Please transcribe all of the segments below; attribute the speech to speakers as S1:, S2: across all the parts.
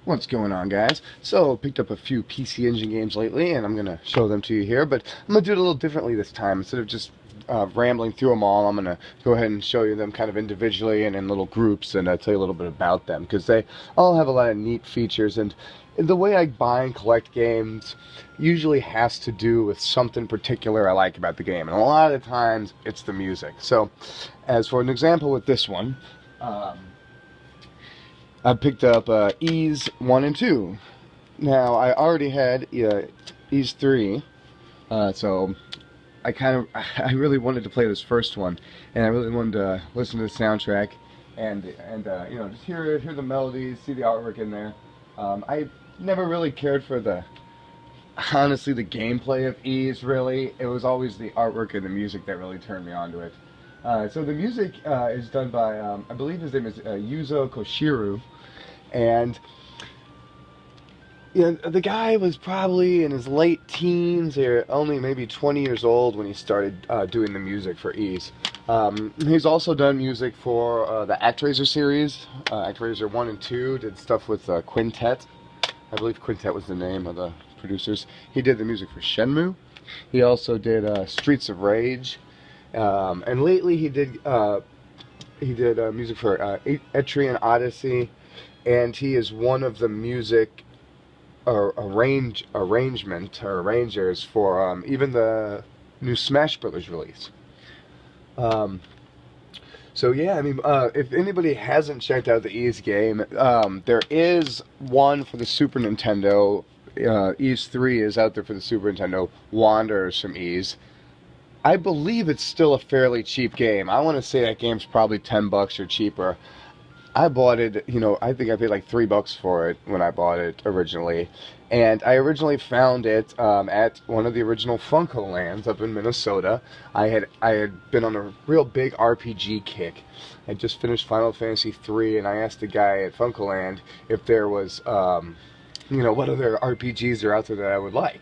S1: What's going on, guys? So, picked up a few PC Engine games lately, and I'm going to show them to you here, but I'm going to do it a little differently this time. Instead of just rambling through them all, I'm going to go ahead and show you them kind of individually and in little groups, and tell you a little bit about them, because they all have a lot of neat features, and the way I buy and collect games usually has to do with something particular I like about the game, and a lot of the times, it's the music. So, as for an example with this one, I picked up Ys 1 and 2. Now, I already had Ys 3, so I really wanted to play this first one, and I really wanted to listen to the soundtrack and you know, just hear the melodies, see the artwork in there. I never really cared for honestly, the gameplay of Ys, really. It was always the artwork and the music that really turned me onto it. So the music is done by, I believe his name is Yuzo Koshiro, and you know, the guy was probably in his late teens, or only maybe 20 years old when he started doing the music for Ys. He's also done music for the ActRaiser series, ActRaiser 1 and 2, did stuff with Quintet. I believe Quintet was the name of the producers. He did the music for Shenmue. He also did Streets of Rage. And lately he did music for Etrian Odyssey, and he is one of the music arrangers for even the new Smash Brothers release. So yeah, I mean, if anybody hasn't checked out the Ys game, there is one for the Super Nintendo. Ys 3 is out there for the Super Nintendo. Wanderers from Ys. I believe it's still a fairly cheap game. I want to say that game's probably $10 or cheaper. I bought it, you know, I think I paid like $3 for it when I bought it originally. And I originally found it at one of the original Funko Lands up in Minnesota. I had been on a real big RPG kick. I just finished Final Fantasy III, and I asked the guy at Funko Land if there was, you know, what other RPGs are out there that I would like.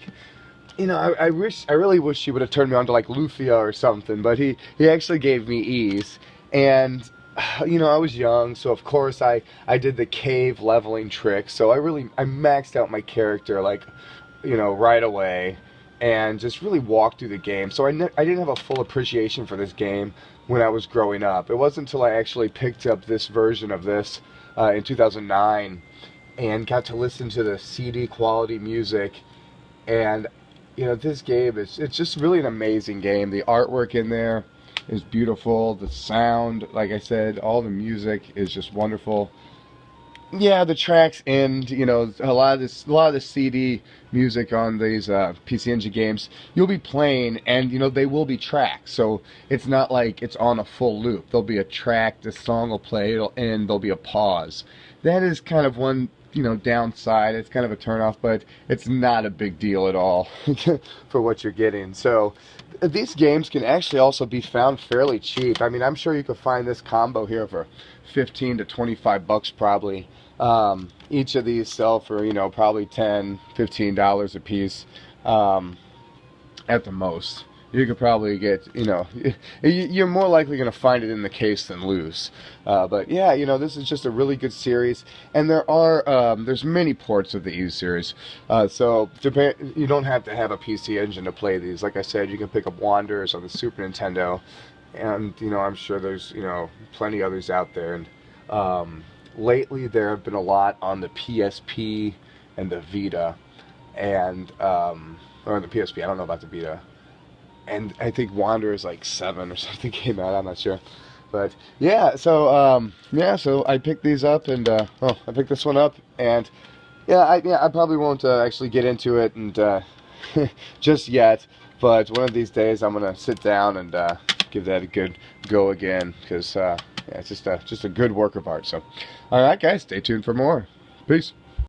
S1: You know, I really wish he would have turned me on to like Lufia or something, but he actually gave me Ys, and you know, I was young, so of course I did the cave leveling trick. So I maxed out my character, like, you know, right away, and just really walked through the game. So I didn't have a full appreciation for this game when I was growing up. It wasn't until I actually picked up this version of this in 2009 and got to listen to the CD quality music. And you know, this game it's just really an amazing game. The artwork in there is beautiful. The sound, like I said, all the music is just wonderful. Yeah, the tracks end. You know, a lot of the CD music on these PC Engine games, you'll be playing, and you know they will be tracks. So it's not like it's on a full loop. There'll be a track, the song will play, it'll end, there'll be a pause. That is kind of one, you know, downside. It's kind of a turnoff, but it's not a big deal at all for what you're getting. So these games can actually also be found fairly cheap. I mean, I'm sure you could find this combo here for 15 to 25 bucks probably. Each of these sell for, you know, probably $10-15 a piece at the most. You could probably get, you know, you're more likely going to find it in the case than loose. But yeah, you know, this is just a really good series, and there's many ports of the Ys series. So you don't have to have a PC Engine to play these. Like I said, you can pick up Wanderers on the Super Nintendo, and you know, I'm sure there's, you know, plenty others out there. And lately there have been a lot on the PSP and the Vita, and or the PSP. I don't know about the Vita. And I think Wanderers like 7 or something came out. I'm not sure, but yeah. So so I picked these up, and I picked this one up, and I probably won't actually get into it and just yet. But one of these days, I'm gonna sit down and give that a good go again, because it's just a good work of art. So, all right, guys, stay tuned for more. Peace.